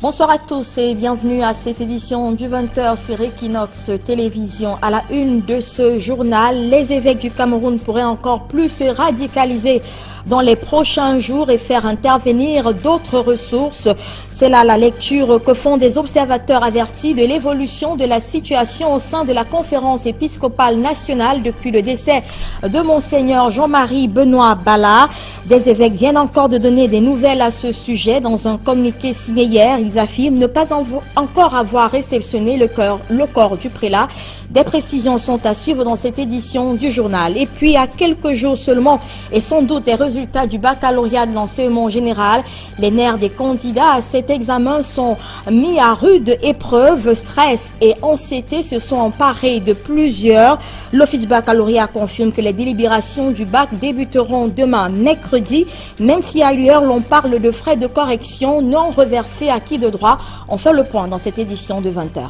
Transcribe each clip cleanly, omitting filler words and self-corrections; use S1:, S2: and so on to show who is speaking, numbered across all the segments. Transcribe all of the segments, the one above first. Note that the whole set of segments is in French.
S1: Bonsoir à tous et bienvenue à cette édition du 20h sur Equinox Télévision. À la une de ce journal, les évêques du Cameroun pourraient encore plus se radicaliser dans les prochains jours et faire intervenir d'autres ressources. C'est là la lecture que font des observateurs avertis de l'évolution de la situation au sein de la conférence épiscopale nationale depuis le décès de Monseigneur Jean-Marie Benoît Bala. Des évêques viennent encore de donner des nouvelles à ce sujet. Dans un communiqué signé hier, ils affirment ne pas encore avoir réceptionné le corps du prélat. Des précisions sont à suivre dans cette édition du journal. Et puis, à quelques jours seulement, et sans doute des résultats du baccalauréat de l'enseignement général, les nerfs des candidats à cet examen sont mis à rude épreuve. Stress et anxiété se sont emparés de plusieurs. L'Office du baccalauréat confirme que les délibérations du bac débuteront demain, mercredi, même si ailleurs l'on parle de frais de correction non reversés à qui de droit. On fait le point dans cette édition de 20h.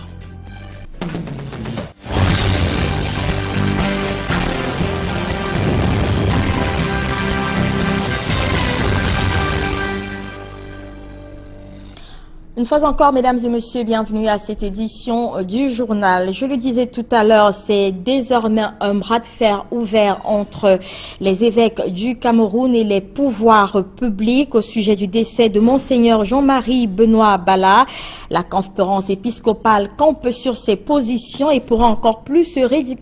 S1: Une fois encore, mesdames et messieurs, bienvenue à cette édition du journal. Je le disais tout à l'heure, c'est désormais un bras de fer ouvert entre les évêques du Cameroun et les pouvoirs publics au sujet du décès de Monseigneur Jean-Marie Benoît Bala. La conférence épiscopale campe sur ses positions et pourra encore plus se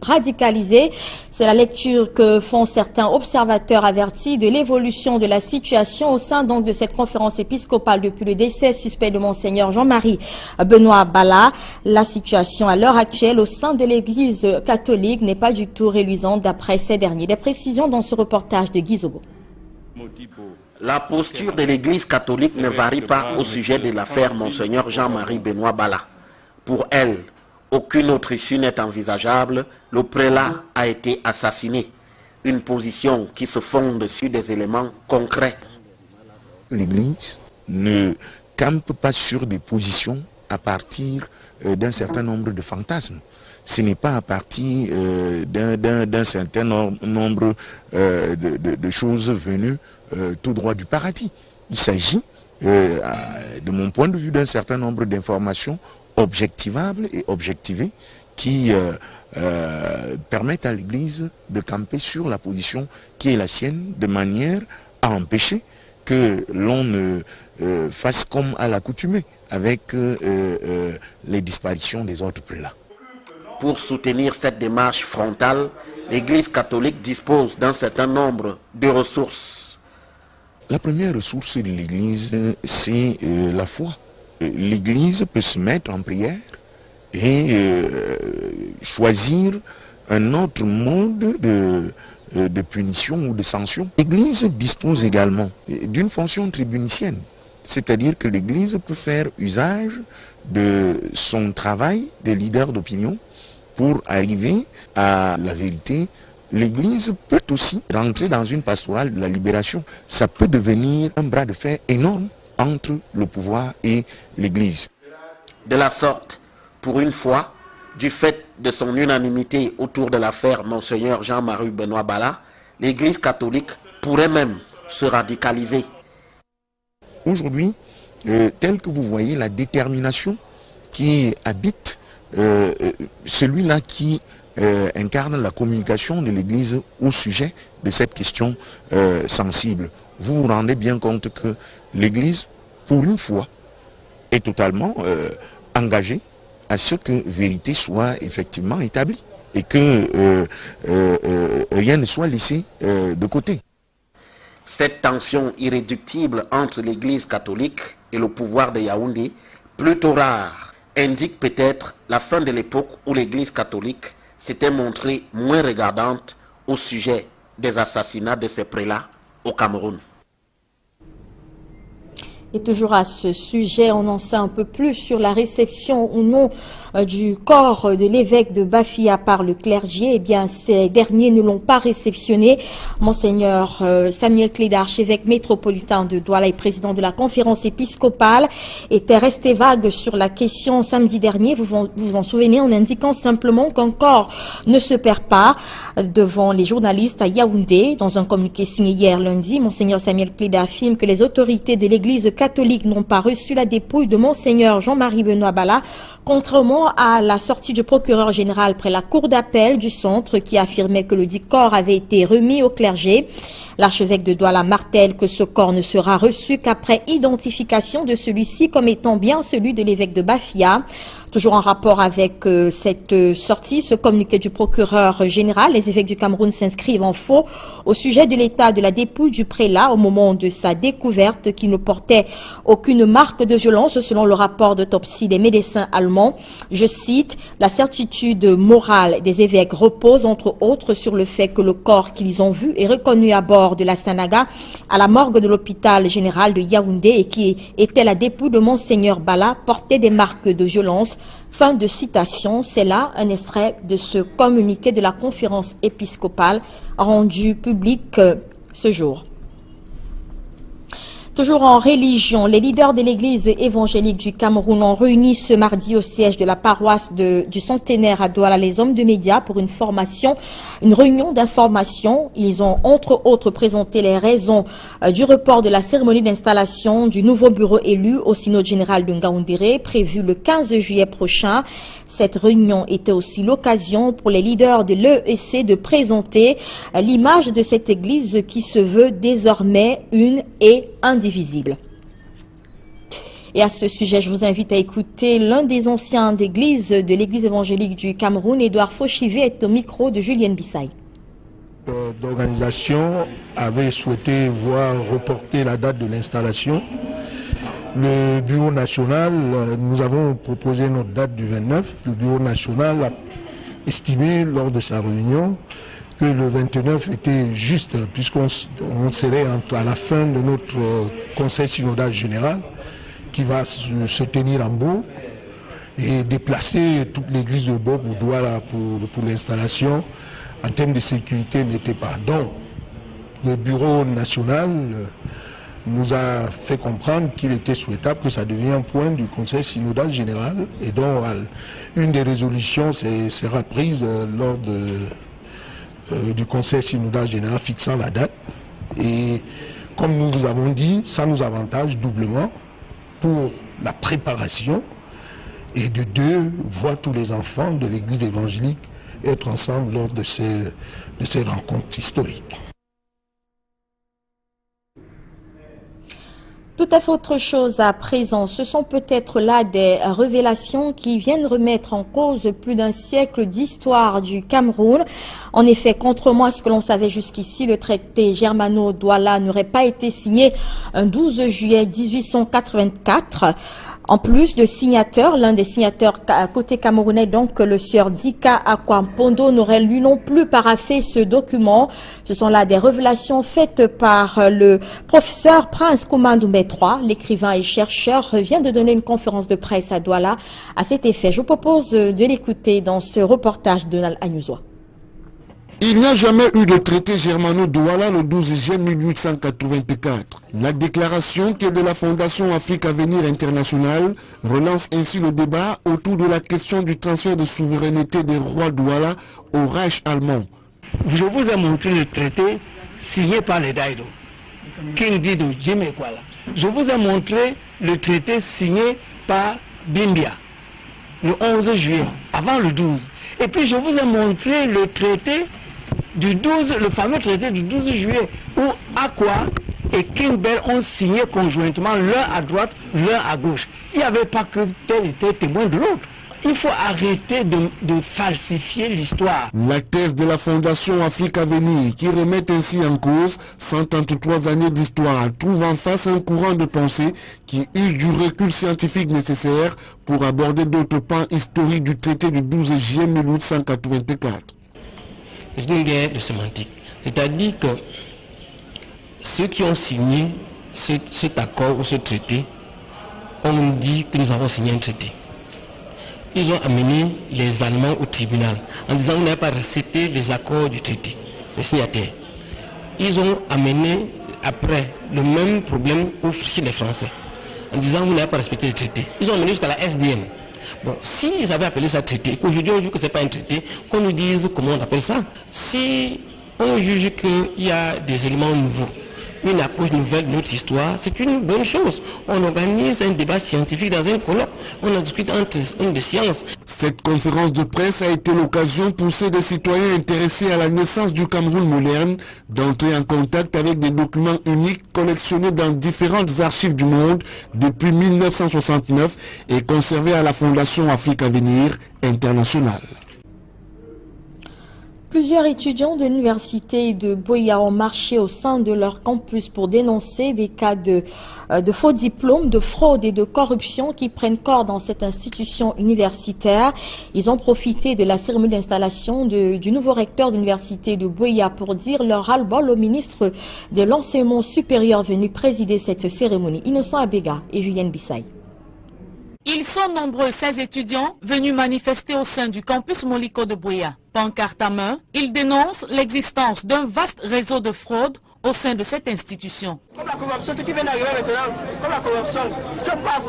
S1: radicaliser. C'est la lecture que font certains observateurs avertis de l'évolution de la situation au sein donc de cette conférence épiscopale depuis le décès suspect de Monseigneur Jean-Marie Benoît Bala. La situation à l'heure actuelle au sein de l'Église catholique n'est pas du tout reluisante d'après ces derniers. Des précisions dans ce reportage de Guy Zogo.
S2: La posture de l'Église catholique ne varie pas au sujet de l'affaire Monseigneur Jean-Marie Benoît Bala. Pour elle, aucune autre issue n'est envisageable. Le prélat a été assassiné. Une position qui se fonde sur des éléments concrets.
S3: L'Église ne campe pas sur des positions à partir d'un certain nombre de fantasmes. Ce n'est pas à partir d'un certain nombre de choses venues tout droit du paradis. Il s'agit, de mon point de vue, d'un certain nombre d'informations objectivables et objectivées qui permettent à l'Église de camper sur la position qui est la sienne, de manière à empêcher que l'on ne fasse comme à l'accoutumée avec les disparitions des autres prélats.
S2: Pour soutenir cette démarche frontale, l'Église catholique dispose d'un certain nombre de ressources.
S3: La première ressource de l'Église, c'est la foi. L'Église peut se mettre en prière et choisir un autre mode de punition ou de sanction. L'Église dispose également d'une fonction tribunicienne, c'est-à-dire que l'Église peut faire usage de son travail de leader d'opinion pour arriver à la vérité. L'Église peut aussi rentrer dans une pastorale de la libération. Ça peut devenir un bras de fer énorme entre le pouvoir et l'Église.
S2: De la sorte, pour une fois, du fait de son unanimité autour de l'affaire Monseigneur Jean-Marie Benoît Bala, l'Église catholique pourrait même se radicaliser.
S3: Aujourd'hui, tel que vous voyez la détermination qui habite celui-là qui incarne la communication de l'Église au sujet de cette question sensible, vous vous rendez bien compte que l'Église, pour une fois, est totalement engagée à ce que vérité soit effectivement établie et que rien ne soit laissé de côté.
S2: Cette tension irréductible entre l'Église catholique et le pouvoir de Yaoundé, plutôt rare, indique peut-être la fin de l'époque où l'Église catholique s'était montrée moins regardante au sujet des assassinats de ses prélats au Cameroun.
S1: Et toujours à ce sujet, on en sait un peu plus sur la réception ou non du corps de l'évêque de Bafia par le clergé. Eh bien, ces derniers ne l'ont pas réceptionné. Monseigneur Samuel Cléda, archevêque métropolitain de Douala et président de la conférence épiscopale, était resté vague sur la question samedi dernier. Vous vous en souvenez, en indiquant simplement qu'un corps ne se perd pas devant les journalistes à Yaoundé. Dans un communiqué signé hier lundi, Monseigneur Samuel Cléda affirme que les autorités de l'église catholiques n'ont pas reçu la dépouille de Monseigneur Jean-Marie Benoît Bala, contrairement à la sortie du procureur général près la cour d'appel du centre qui affirmait que le dit corps avait été remis au clergé. L'archevêque de Douala martèle que ce corps ne sera reçu qu'après identification de celui-ci comme étant bien celui de l'évêque de Bafia. Toujours en rapport avec cette sortie, ce communiqué du procureur général, les évêques du Cameroun s'inscrivent en faux au sujet de l'état de la dépouille du prélat au moment de sa découverte qui ne portait aucune marque de violence selon le rapport d'autopsie des médecins allemands. Je cite, la certitude morale des évêques repose entre autres sur le fait que le corps qu'ils ont vu et reconnu à bord de la Sanaga à la morgue de l'hôpital général de Yaoundé et qui était la dépouille de Monseigneur Bala portait des marques de violence. Fin de citation. C'est là un extrait de ce communiqué de la conférence épiscopale rendu public ce jour. Toujours en religion, les leaders de l'église évangélique du Cameroun ont réuni ce mardi au siège de la paroisse du Centenaire à Douala les hommes de médias pour une réunion d'information. Ils ont entre autres présenté les raisons du report de la cérémonie d'installation du nouveau bureau élu au synode général de Ngaoundéré prévu le 15 juillet prochain. Cette réunion était aussi l'occasion pour les leaders de l'EEC de présenter l'image de cette église qui se veut désormais une et indivisible. Et à ce sujet, je vous invite à écouter l'un des anciens d'église de l'église évangélique du Cameroun, Édouard Fauchivé, est au micro de Julienne Bissaï.
S4: L'organisation avait souhaité voir reporter la date de l'installation. Le bureau national, nous avons proposé notre date du 29. Le bureau national a estimé lors de sa réunion que le 29 était juste, puisqu'on serait à la fin de notre conseil synodal général qui va se tenir en Beau et déplacer toute l'église de Beau pour Douala pour l'installation en termes de sécurité n'était pas. Donc, le bureau national nous a fait comprendre qu'il était souhaitable que ça devienne un point du conseil synodal général et donc une des résolutions sera prise lors du conseil synodal général fixant la date. Et comme nous vous avons dit, ça nous avantage doublement pour la préparation et de deux, voir tous les enfants de l'église évangélique être ensemble lors de ces rencontres historiques.
S1: Tout à fait autre chose à présent. Ce sont peut-être là des révélations qui viennent remettre en cause plus d'un siècle d'histoire du Cameroun. En effet, contrairement à ce que l'on savait jusqu'ici, le traité germano-douala n'aurait pas été signé un 12 juillet 1884. En plus, le signateur, l'un des signateurs côté camerounais, donc le sieur Dika Akwampondo, n'aurait lui non plus paraphé ce document. Ce sont là des révélations faites par le professeur Prince Koumandoumbé III, l'écrivain et chercheur, vient de donner une conférence de presse à Douala à cet effet. Je vous propose de l'écouter dans ce reportage de Donald Agnuzoa.
S5: Il n'y a jamais eu de traité germano-douala le 12 juillet 1884. La déclaration qui est de la Fondation Afrique Avenir International relance ainsi le débat autour de la question du transfert de souveraineté des rois douala au Reich allemand.
S6: Je vous ai montré le traité signé par les Daido, King Dido, Jimmy Kwala. Je vous ai montré le traité signé par Bindia, le 11 juillet, avant le 12. Et puis je vous ai montré le traité du 12, le fameux traité du 12 juillet, où Akwa et King Bell ont signé conjointement, l'un à droite, l'un à gauche. Il n'y avait pas que tel était témoin de l'autre. Il faut arrêter de falsifier l'histoire.
S5: La thèse de la Fondation Afrique Avenir, qui remet ainsi en cause 133 années d'histoire, trouve en face un courant de pensée qui use du recul scientifique nécessaire pour aborder d'autres pans historiques du traité du 12 juillet 1884.
S7: C'est une guerre de sémantique. C'est-à-dire que ceux qui ont signé cet accord ou ce traité, on nous dit que nous avons signé un traité. Ils ont amené les Allemands au tribunal en disant vous n'avez pas respecté les accords du traité, les signataires. Ils ont amené après le même problème chez les Français en disant vous n'avez pas respecté le traité. Ils ont amené jusqu'à la SDN. Bon, s'ils avaient appelé ça traité, qu'aujourd'hui on juge que ce n'est pas un traité, qu'on nous dise comment on appelle ça. Si on juge qu'il y a des éléments nouveaux, une approche nouvelle de notre histoire, c'est une bonne chose. On organise un débat scientifique dans un colloque, on en discute entre hommes de science.
S5: Cette conférence de presse a été l'occasion pour ceux des citoyens intéressés à la naissance du Cameroun moderne d'entrer en contact avec des documents uniques collectionnés dans différentes archives du monde depuis 1969 et conservés à la Fondation Afrique Avenir Internationale.
S1: Plusieurs étudiants de l'université de Buea ont marché au sein de leur campus pour dénoncer des cas de faux diplômes, de fraude et de corruption qui prennent corps dans cette institution universitaire. Ils ont profité de la cérémonie d'installation du nouveau recteur de l'université de Buea pour dire leur ras-le-bol au ministre de l'enseignement supérieur venu présider cette cérémonie, Innocent Abega et Julienne Bissaï.
S8: Ils sont nombreux, ces étudiants, venus manifester au sein du campus Moliko de Buea. Pancarte à main, ils dénoncent l'existence d'un vaste réseau de fraude au sein de cette institution.
S9: Comme la corruption, ce qui vient d'arriver maintenant, comme la corruption,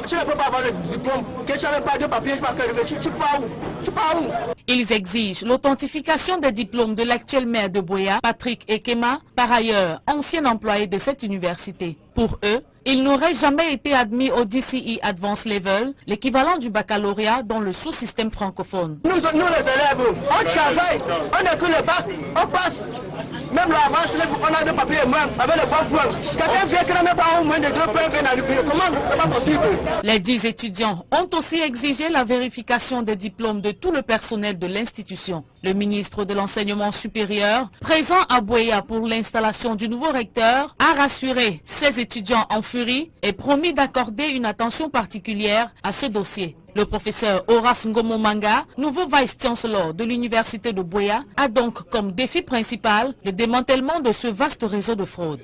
S9: tu ne peux pas avoir le diplôme, que tu n'avais pas de papier, tu pars où?
S8: Ils exigent l'authentification des diplômes de l'actuel maire de Buea, Patrick Ekema, par ailleurs ancien employé de cette université. Pour eux, ils n'auraient jamais été admis au DCE Advanced Level, l'équivalent du baccalauréat dans le sous-système francophone.
S9: Nous les élèves, on travaille, on écrit le bac, on passe. Même l'avance, on a des papiers avec le bon point. Quelqu'un vient qui n'a même pas au moins de 2 points bien arrivé. Comment? C'est pas possible.
S8: Les 10 étudiants ont aussi exigé la vérification des diplômes de tout le personnel de l'institution. Le ministre de l'Enseignement supérieur, présent à Buea pour l'installation du nouveau recteur, a rassuré ses étudiants en furie et promis d'accorder une attention particulière à ce dossier. Le professeur Horace Ngomo Manga, nouveau vice-chancellor de l'université de Buea, a donc comme défi principal le démantèlement de ce vaste réseau de fraude.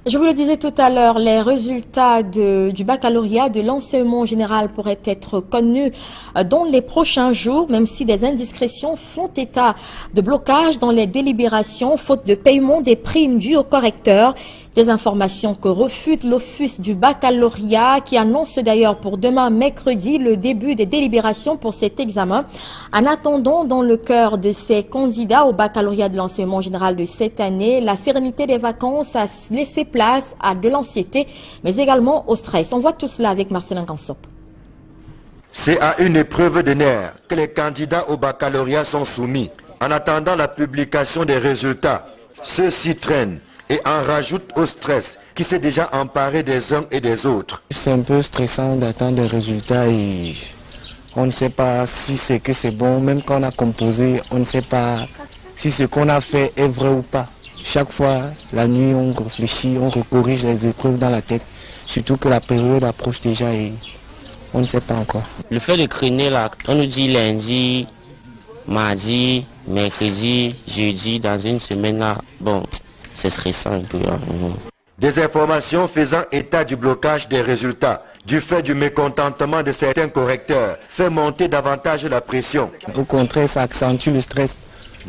S1: Je vous le disais tout à l'heure, les résultats du baccalauréat de l'enseignement général pourraient être connus dans les prochains jours, même si des indiscrétions font état de blocage dans les délibérations, faute de paiement des primes dues aux correcteurs. Des informations que refute l'office du baccalauréat qui annonce d'ailleurs pour demain mercredi le début des délibérations pour cet examen. En attendant, dans le cœur de ces candidats au baccalauréat de l'enseignement général de cette année, la sérénité des vacances a laissé place à de l'anxiété, mais également au stress. On voit tout cela avec Marcelin Gansop.
S10: C'est à une épreuve de nerfs que les candidats au baccalauréat sont soumis. En attendant la publication des résultats, ceux-ci traînent et en rajoutent au stress qui s'est déjà emparé des uns et des autres.
S11: C'est un peu stressant d'attendre des résultats et on ne sait pas si c'est que c'est bon. Même quand on a composé, on ne sait pas si ce qu'on a fait est vrai ou pas. Chaque fois, la nuit, on réfléchit, on recorrige les épreuves dans la tête. Surtout que la période approche déjà et on ne sait pas encore.
S12: Le fait de créner là, on nous dit lundi, mardi, mercredi, jeudi, dans une semaine là, bon, c'est stressant un peu.
S10: Des informations faisant état du blocage des résultats, du fait du mécontentement de certains correcteurs, fait monter davantage la pression.
S11: Au contraire, ça accentue le stress.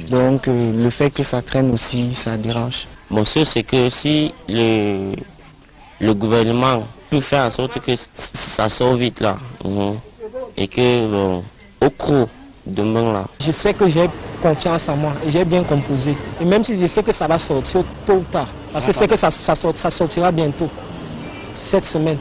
S11: Donc le fait que ça traîne aussi, ça dérange.
S12: Mon seul, c'est que si le gouvernement peut faire en sorte que ça sort vite là, et que bon, au creux demain là.
S13: Je sais que j'ai confiance en moi et j'ai bien composé. Et même si je sais que ça va sortir tôt ou tard, parce que c'est que ça sortira bientôt, cette semaine.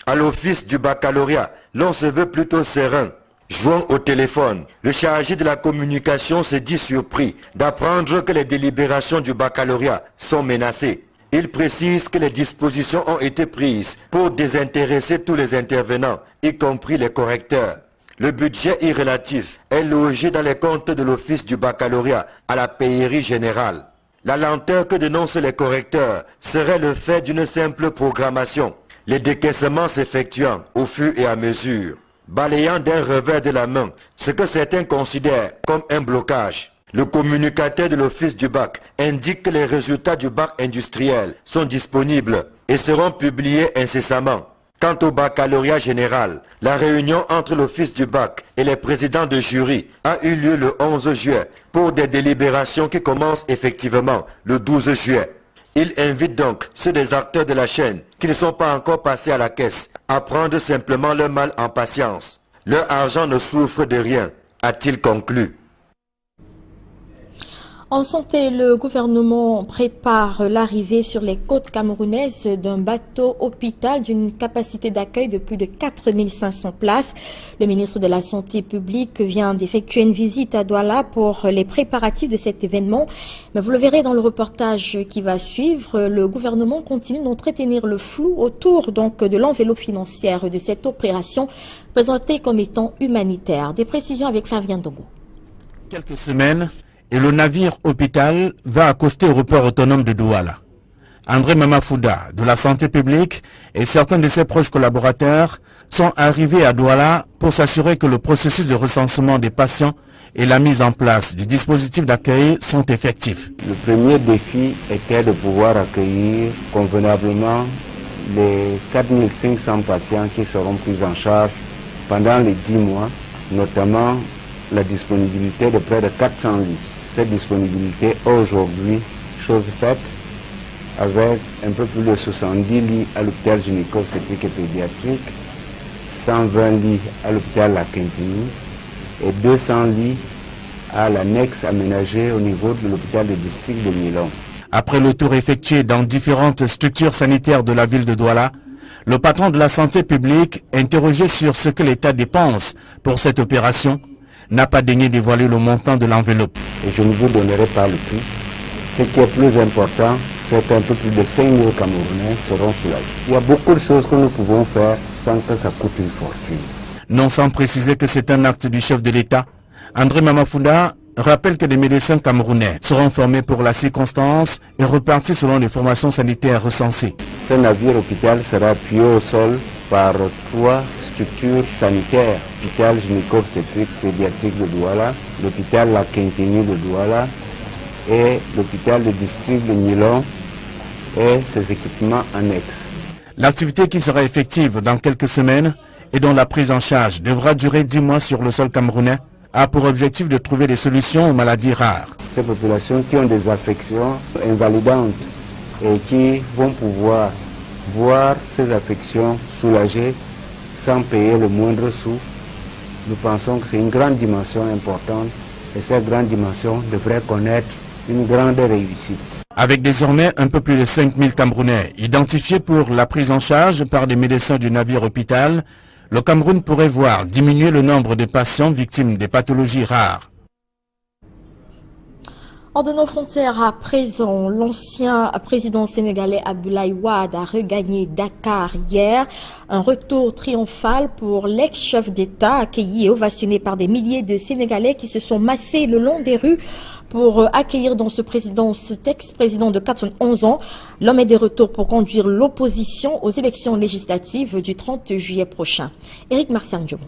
S10: À l'office du baccalauréat, l'on se veut plutôt serein. Jouant au téléphone, le chargé de la communication se dit surpris d'apprendre que les délibérations du baccalauréat sont menacées. Il précise que les dispositions ont été prises pour désintéresser tous les intervenants, y compris les correcteurs. Le budget irrélatif est logé dans les comptes de l'office du baccalauréat à la payerie générale. La lenteur que dénoncent les correcteurs serait le fait d'une simple programmation, les décaissements s'effectuant au fur et à mesure, balayant d'un revers de la main ce que certains considèrent comme un blocage. Le communicateur de l'office du bac indique que les résultats du bac industriel sont disponibles et seront publiés incessamment. Quant au baccalauréat général, la réunion entre l'office du bac et les présidents de jury a eu lieu le 11 juillet pour des délibérations qui commencent effectivement le 12 juillet. Il invite donc ceux des acteurs de la chaîne qui ne sont pas encore passés à la caisse à prendre simplement leur mal en patience. Leur argent ne souffre de rien, a-t-il conclu.
S1: En santé, le gouvernement prépare l'arrivée sur les côtes camerounaises d'un bateau hôpital d'une capacité d'accueil de plus de 4500 places. Le ministre de la Santé publique vient d'effectuer une visite à Douala pour les préparatifs de cet événement. Mais vous le verrez dans le reportage qui va suivre, le gouvernement continue d'entretenir le flou autour de l'enveloppe financière de cette opération présentée comme étant humanitaire. Des précisions avec Flavien Dongo.
S14: Quelques semaines et le navire hôpital va accoster au report autonome de Douala. André Mamafouda, de la santé publique, et certains de ses proches collaborateurs sont arrivés à Douala pour s'assurer que le processus de recensement des patients et la mise en place du dispositif d'accueil sont effectifs.
S15: Le premier défi était de pouvoir accueillir convenablement les 4500 patients qui seront pris en charge pendant les 10 mois, notamment la disponibilité de près de 400 lits. Cette disponibilité aujourd'hui, chose faite, avec un peu plus de 70 lits à l'hôpital gynéco-obstétrique et pédiatrique, 120 lits à l'hôpital La Quintini et 200 lits à l'annexe aménagée au niveau de l'hôpital de district de Milan.
S14: Après le tour effectué dans différentes structures sanitaires de la ville de Douala, le patron de la santé publique, interrogé sur ce que l'État dépense pour cette opération, n'a pas daigné dévoiler le montant de l'enveloppe.
S15: Et je ne vous donnerai pas le prix. Ce qui est plus important, c'est qu'un peu plus de 5 000 Camerounais seront soulagés. Il y a beaucoup de choses que nous pouvons faire sans que ça coûte une fortune.
S14: Non sans préciser que c'est un acte du chef de l'État, André Mamafouda rappelle que des médecins camerounais seront formés pour la circonstance et repartis selon les formations sanitaires recensées.
S15: Ce navire hôpital sera appuyé au sol par 3 structures sanitaires, l'hôpital gynéco-obstétrique pédiatrique de Douala, l'hôpital La Quintini de Douala et l'hôpital de district de Nilon et ses équipements annexes.
S14: L'activité qui sera effective dans quelques semaines et dont la prise en charge devra durer 10 mois sur le sol camerounais a pour objectif de trouver des solutions aux maladies rares.
S15: Ces populations qui ont des affections invalidantes et qui vont pouvoir voir ces affections soulagées sans payer le moindre sou, nous pensons que c'est une grande dimension importante et cette grande dimension devrait connaître une grande réussite.
S14: Avec désormais un peu plus de 5000 Camerounais identifiés pour la prise en charge par des médecins du navire hôpital, le Cameroun pourrait voir diminuer le nombre de patients victimes des pathologies rares.
S1: Hors de nos frontières à présent, l'ancien président sénégalais Abdoulaye Wade a regagné Dakar hier. Un retour triomphal pour l'ex-chef d'État accueilli et ovationné par des milliers de Sénégalais qui se sont massés le long des rues pour accueillir dans cet ex-président de 91 ans. L'homme est de retour pour conduire l'opposition aux élections législatives du 30 juillet prochain. Éric Marcian-Diomon.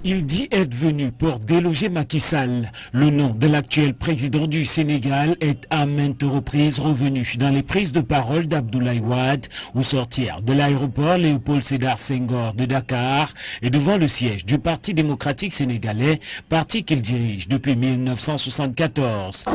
S16: Il dit être venu pour déloger Macky Sall. Le nom de l'actuel président du Sénégal est à maintes reprises revenu dans les prises de parole d'Abdoulaye Wade au sortir de l'aéroport Léopold Sédar Senghor de Dakar et devant le siège du Parti démocratique sénégalais, parti qu'il dirige depuis 1974.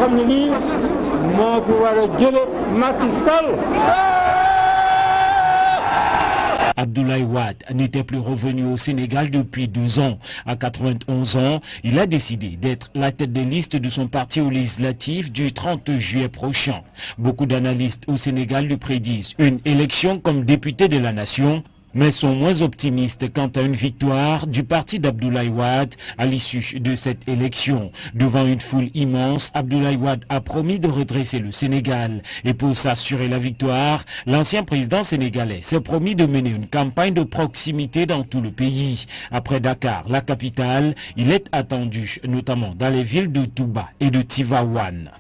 S16: Abdoulaye Wade n'était plus revenu au Sénégal depuis 2 ans. À 91 ans, il a décidé d'être la tête de liste de son parti aux législatives du 30 juillet prochain. Beaucoup d'analystes au Sénégal lui prédisent une élection comme député de la nation, mais sont moins optimistes quant à une victoire du parti d'Abdoulaye Wade à l'issue de cette élection. Devant une foule immense, Abdoulaye Wade a promis de redresser le Sénégal. Et pour s'assurer la victoire, l'ancien président sénégalais s'est promis de mener une campagne de proximité dans tout le pays. Après Dakar, la capitale, il est attendu notamment dans les villes de Touba et de Tivaouane.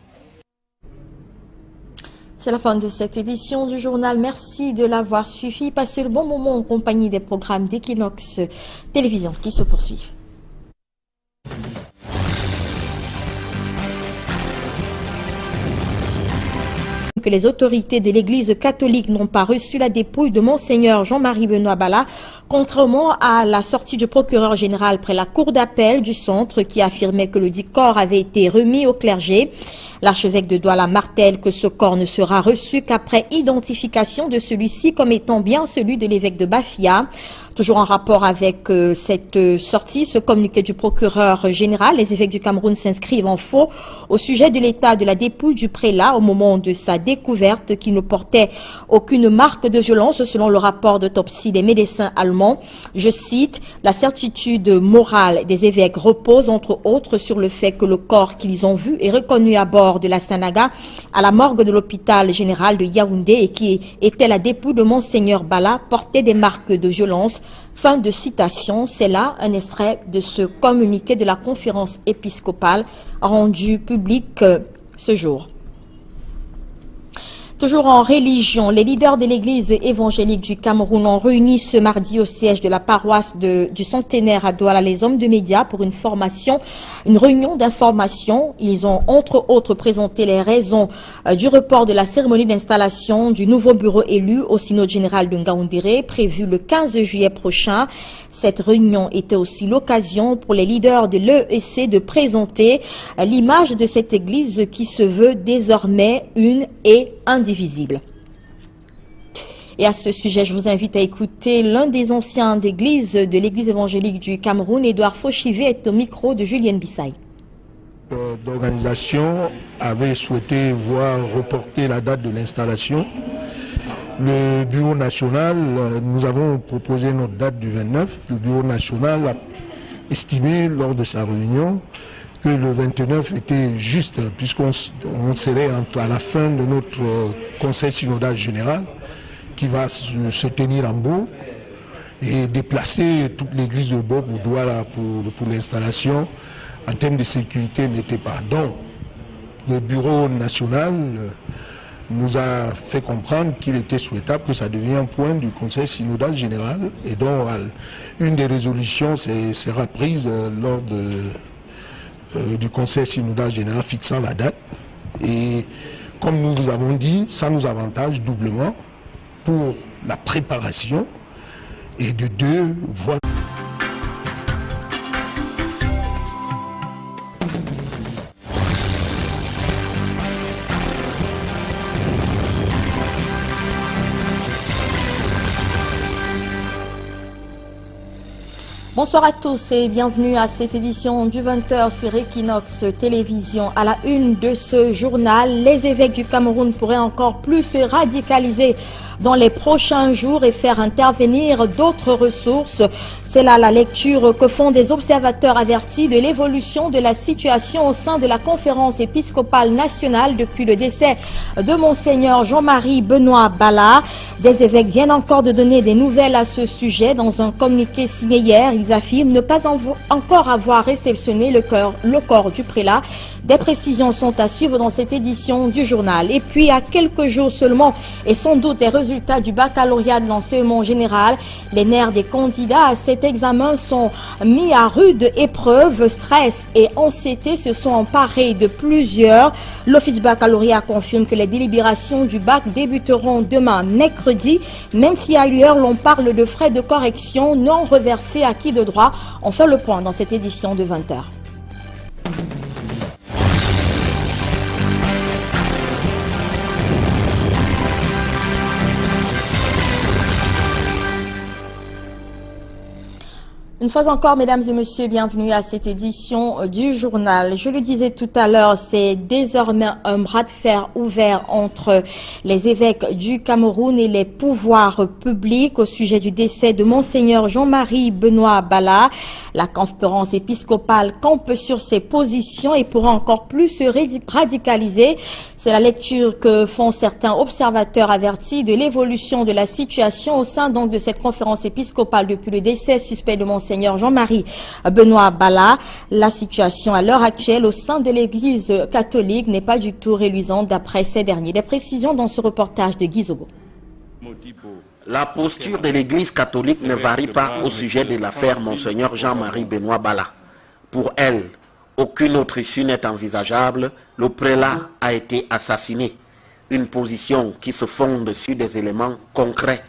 S1: C'est la fin de cette édition du journal. Merci de l'avoir suivi. Passez le bon moment en compagnie des programmes d'Equinox Télévision qui se poursuivent. Que les autorités de l'Église catholique n'ont pas reçu la dépouille de Monseigneur Jean-Marie Benoît Bala, contrairement à la sortie du procureur général près la cour d'appel du centre qui affirmait que le dit corps avait été remis au clergé. L'archevêque de Douala martèle que ce corps ne sera reçu qu'après identification de celui-ci comme étant bien celui de l'évêque de Bafia. Toujours en rapport avec cette sortie, ce communiqué du procureur général, les évêques du Cameroun s'inscrivent en faux au sujet de l'état de la dépouille du prélat au moment de sa découverte qui ne portait aucune marque de violence selon le rapport d'autopsie des médecins allemands. Je cite, la certitude morale des évêques repose entre autres sur le fait que le corps qu'ils ont vu et reconnu à bord de la Sanaga à la morgue de l'hôpital général de Yaoundé et qui était la dépouille de Monseigneur Bala portait des marques de violence. Fin de citation, c'est là un extrait de ce communiqué de la conférence épiscopale rendu public ce jour. Toujours en religion, les leaders de l'église évangélique du Cameroun ont réuni ce mardi au siège de la paroisse du Centenaire à Douala les hommes de médias pour une réunion d'information. Ils ont entre autres présenté les raisons du report de la cérémonie d'installation du nouveau bureau élu au synode général de Ngaoundéré prévu le 15 juillet prochain. Cette réunion était aussi l'occasion pour les leaders de l'EEC de présenter l'image de cette église qui se veut désormais une et indivisible. Et à ce sujet, je vous invite à écouter l'un des anciens d'église de l'église évangélique du Cameroun, Edouard Fauchivé, est au micro de Julienne Bissaï.
S4: L'organisation avait souhaité voir reporter la date de l'installation. Le bureau national, nous avons proposé notre date du 29. Le bureau national a estimé lors de sa réunion que le 29 était juste, puisqu'on serait à la fin de notre conseil synodal général qui va se tenir en Beau et déplacer toute l'église de Beau pour Douala pour l'installation en termes de sécurité n'était pas. Donc, le bureau national nous a fait comprendre qu'il était souhaitable que ça devienne un point du conseil synodal général et donc une des résolutions sera prise lors du conseil synodal général fixant la date. Et comme nous vous avons dit, ça nous avantage doublement pour la préparation et de deux voies.
S1: Bonsoir à tous et bienvenue à cette édition du 20h sur Equinox Télévision. À la une de ce journal, les évêques du Cameroun pourraient encore plus se radicaliser dans les prochains jours et faire intervenir d'autres ressources. C'est là la lecture que font des observateurs avertis de l'évolution de la situation au sein de la conférence épiscopale nationale depuis le décès de Monseigneur Jean-Marie Benoît Bala. Des évêques viennent encore de donner des nouvelles à ce sujet. Dans un communiqué signé hier, ils affirment ne pas encore avoir réceptionné le corps du prélat. Des précisions sont à suivre dans cette édition du journal. Et puis, à quelques jours seulement, et sans doute des résultats du baccalauréat de l'enseignement général, les nerfs des candidats à cet examen sont mis à rude épreuve. Stress et anxiété se sont emparés de plusieurs. L'Office du baccalauréat confirme que les délibérations du bac débuteront demain, mercredi, même si ailleurs l'on parle de frais de correction non reversés à qui de droit. On fait le point dans cette édition de 20h. Une fois encore, mesdames et messieurs, bienvenue à cette édition du journal. Je le disais tout à l'heure, c'est désormais un bras de fer ouvert entre les évêques du Cameroun et les pouvoirs publics au sujet du décès de Monseigneur Jean-Marie Benoît Bala. La conférence épiscopale campe sur ses positions et pourra encore plus se radicaliser. C'est la lecture que font certains observateurs avertis de l'évolution de la situation au sein donc de cette conférence épiscopale depuis le décès suspect de Monseigneur Jean-Marie Benoît Bala. La situation à l'heure actuelle au sein de l'église catholique n'est pas du tout reluisante d'après ces derniers. Des précisions dans ce reportage de Guy Zogo.
S2: La posture de l'église catholique ne varie pas au sujet de l'affaire Monseigneur Jean-Marie Benoît Bala. Pour elle, aucune autre issue n'est envisageable. Le prélat a été assassiné. Une position qui se fonde sur des éléments concrets.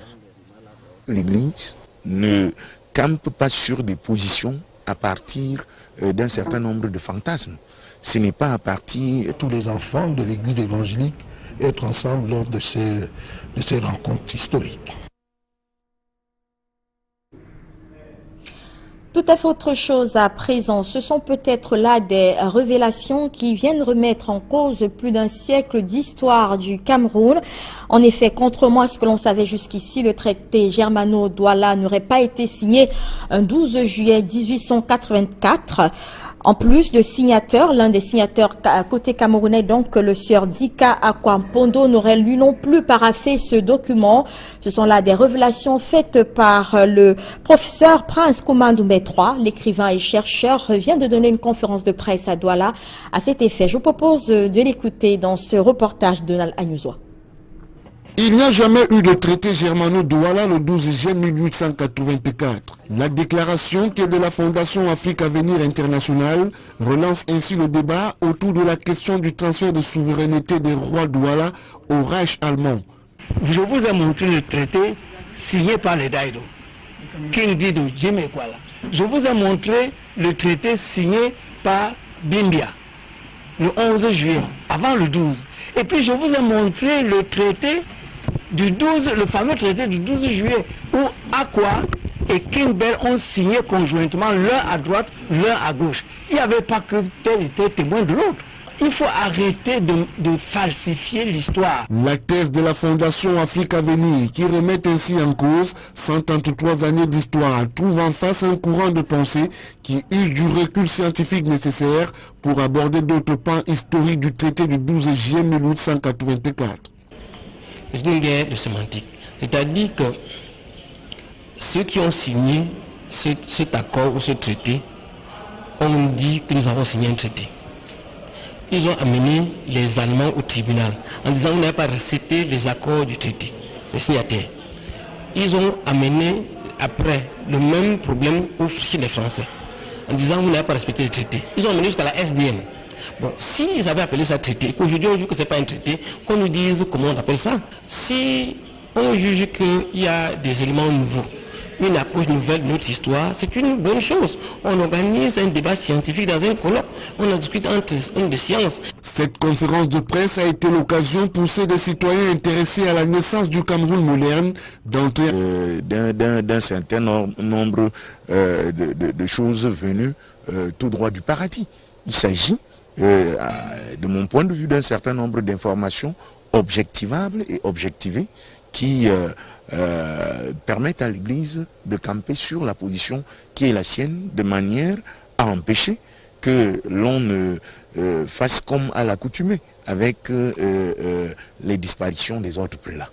S3: L'église ne campe pas sur des positions à partir d'un certain nombre de fantasmes. Ce n'est pas à partir...
S4: Tous les enfants de l'église évangélique être ensemble lors de ces rencontres historiques.
S1: Tout à fait autre chose à présent. Ce sont peut-être là des révélations qui viennent remettre en cause plus d'un siècle d'histoire du Cameroun. En effet, contrairement à ce que l'on savait jusqu'ici, le traité Germano-Douala n'aurait pas été signé un 12 juillet 1884. En plus de signateur, l'un des signateurs côté camerounais, donc le sieur Dika Akwampondo, n'aurait lui non plus paraphé ce document. Ce sont là des révélations faites par le professeur Prince Koumandoumbé III, l'écrivain et chercheur, vient de donner une conférence de presse à Douala à cet effet. Je vous propose de l'écouter dans ce reportage de Donald Agnozoa.
S5: Il n'y a jamais eu de traité Germano-Douala le 12 juillet 1884. La déclaration qui est de la Fondation Afrique Avenir International relance ainsi le débat autour de la question du transfert de souveraineté des rois Douala au Reich allemand.
S6: Je vous ai montré le traité signé par les Daido, King Dido, Jimmy Kwala. Je vous ai montré le traité signé par Bindia, le 11 juillet, avant le 12. Et puis je vous ai montré le traité du 12, le fameux traité du 12 juillet, où Akwa et King Bell ont signé conjointement, l'un à droite, l'un à gauche. Il n'y avait pas que tel était témoin de l'autre. Il faut arrêter de falsifier l'histoire.
S5: La thèse de la Fondation Afrique Avenir, qui remet ainsi en cause 133 années d'histoire, trouve en face un courant de pensée qui use du recul scientifique nécessaire pour aborder d'autres pans historiques du traité du 12 juillet 1884.
S7: C'est une guerre de sémantique. C'est-à-dire que ceux qui ont signé cet accord ou ce traité ont dit que nous avons signé un traité. Ils ont amené les Allemands au tribunal en disant vous n'avez pas respecté les accords du traité, les signataires. Ils ont amené après le même problème chez les Français en disant vous n'avez pas respecté le traité. Ils ont amené jusqu'à la SDN. Bon, s'ils avaient appelé ça traité, qu'aujourd'hui on juge que ce n'est pas un traité, qu'on nous dise comment on appelle ça. Si on juge qu'il y a des éléments nouveaux, une approche nouvelle de notre histoire, c'est une bonne chose. On organise un débat scientifique dans un colloque, on en discute entre hommes de sciences.
S5: Cette conférence de presse a été l'occasion pour ceux des citoyens intéressés à la naissance du Cameroun moderne d'entrer
S3: d'un certain nombre de choses venues tout droit du paradis. Il s'agit, de mon point de vue, d'un certain nombre d'informations objectivables et objectivées qui permettent à l'Église de camper sur la position qui est la sienne, de manière à empêcher que l'on ne fasse comme à l'accoutumée avec les disparitions des autres prélats.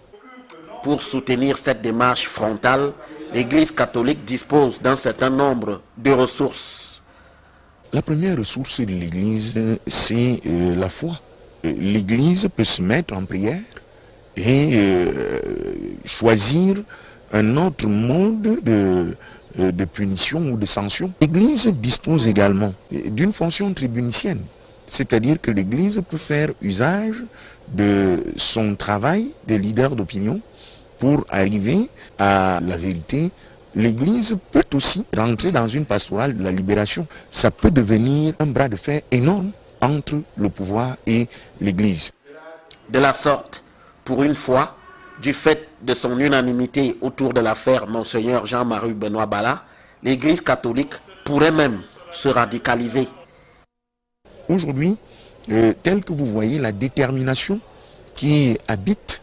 S2: Pour soutenir cette démarche frontale, l'Église catholique dispose d'un certain nombre de ressources.
S3: La première ressource de l'Église, c'est la foi. L'Église peut se mettre en prière et choisir un autre mode de punition ou de sanction. L'Église dispose également d'une fonction tribunicienne, c'est-à-dire que l'Église peut faire usage de son travail de leader d'opinion pour arriver à la vérité. L'Église peut aussi rentrer dans une pastorale de la libération. Ça peut devenir un bras de fer énorme entre le pouvoir et l'Église.
S2: De la sorte, pour une fois, du fait de son unanimité autour de l'affaire Monseigneur Jean-Marie Benoît Bala, l'Église catholique pourrait même se radicaliser.
S3: Aujourd'hui, tel que vous voyez la détermination qui habite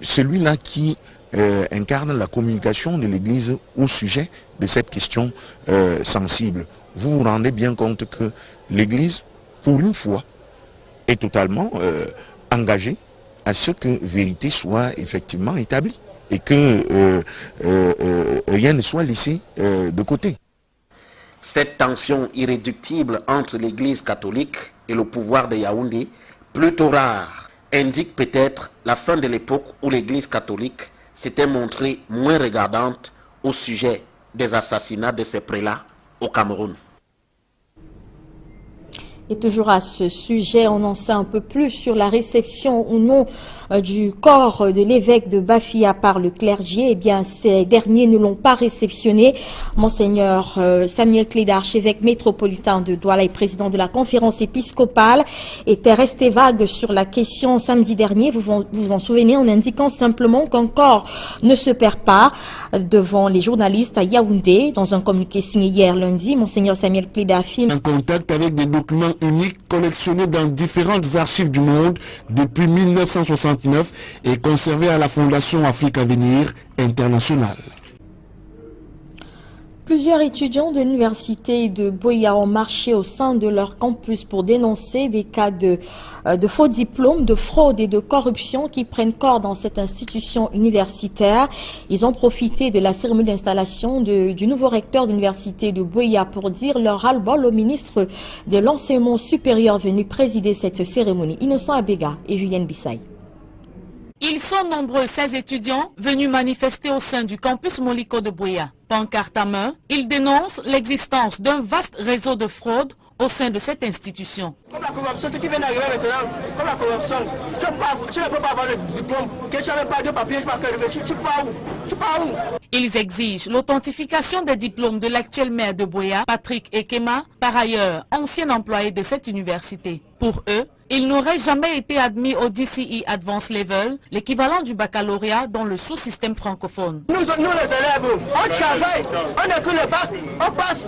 S3: celui-là qui incarne la communication de l'Église au sujet de cette question sensible. Vous vous rendez bien compte que l'Église, pour une fois, est totalement engagée à ce que vérité soit effectivement établie et que rien ne soit laissé de côté.
S2: Cette tension irréductible entre l'Église catholique et le pouvoir de Yaoundé, plutôt rare, indique peut-être la fin de l'époque où l'Église catholique s'était montrée moins regardante au sujet des assassinats de ces prélats au Cameroun.
S1: Et toujours à ce sujet, on en sait un peu plus sur la réception ou non du corps de l'évêque de Bafia par le clergé. Eh bien, ces derniers ne l'ont pas réceptionné. Monseigneur Samuel Cléda, archevêque métropolitain de Douala et président de la conférence épiscopale, était resté vague sur la question samedi dernier. Vous vous en souvenez, en indiquant simplement qu'un corps ne se perd pas devant les journalistes à Yaoundé. Dans un communiqué signé hier lundi, Monseigneur Samuel Cléda affirme
S5: en contact avec des documents uniques collectionnés dans différentes archives du monde depuis 1969 et conservés à la Fondation Afrique Avenir Internationale.
S1: Plusieurs étudiants de l'université de Buea ont marché au sein de leur campus pour dénoncer des cas de faux diplômes, de fraude et de corruption qui prennent corps dans cette institution universitaire. Ils ont profité de la cérémonie d'installation du nouveau recteur de l'université de Buea pour dire leur ras-le-bol au ministre de l'enseignement supérieur venu présider cette cérémonie, Innocent Abega et Julienne Bissaï.
S8: Ils sont nombreux, ces étudiants, venus manifester au sein du campus Moliko de Buea. Pancarte à main, ils dénoncent l'existence d'un vaste réseau de fraude au sein de cette institution.
S9: Comme la corruption, ce qui vient d'arriver maintenant, comme la corruption, tu ne peux pas avoir le diplôme, que tu n'as pas de papier, tu pars où?
S8: Ils exigent l'authentification des diplômes de l'actuel maire de Buea, Patrick Ekema, par ailleurs ancien employé de cette université. Pour eux, ils n'auraient jamais été admis au DCE Advanced Level, l'équivalent du baccalauréat dans le sous-système francophone.
S9: Nous les élèves, on travaille, on écrit le bac, on passe.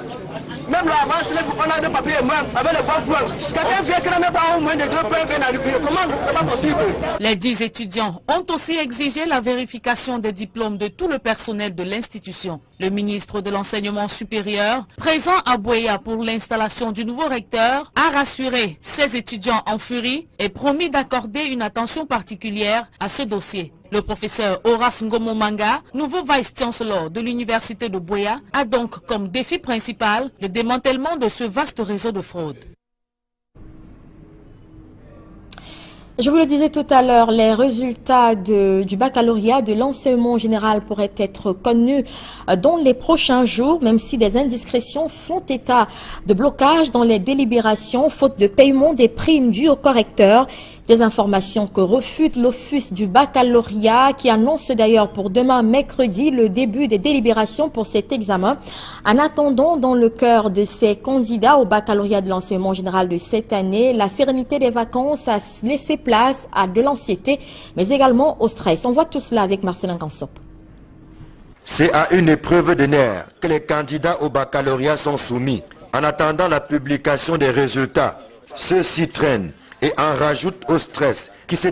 S9: Même l'avance, on a des papiers avec le bon point. Quelqu'un vient qui n'a même pas au moins de 2 points à l'UPE. Comment? C'est pas possible.
S8: Les 10 étudiants ont aussi exigé la vérification des diplômes de tout le personnel de l'institution. Le ministre de l'Enseignement supérieur, présent à Buea pour l'installation du nouveau recteur, a rassuré ses étudiants en furie et promis d'accorder une attention particulière à ce dossier. Le professeur Horace Ngomo Manga, nouveau vice-chancellor de l'université de Buea, a donc comme défi principal le démantèlement de ce vaste réseau de fraude.
S1: Je vous le disais tout à l'heure, les résultats du baccalauréat de l'enseignement général pourraient être connus dans les prochains jours, même si des indiscrétions font état de blocage dans les délibérations, faute de paiement des primes dues aux correcteurs. Des informations que refute l'office du baccalauréat qui annonce d'ailleurs pour demain mercredi le début des délibérations pour cet examen. En attendant, dans le cœur de ces candidats au baccalauréat de l'enseignement général de cette année, la sérénité des vacances a laissé place à de l'anxiété, mais également au stress. On voit tout cela avec Marcelin Gansop.
S10: C'est à une épreuve de nerfs que les candidats au baccalauréat sont soumis. En attendant la publication des résultats, ceux-ci traînent et en rajoutent au stress qui s'est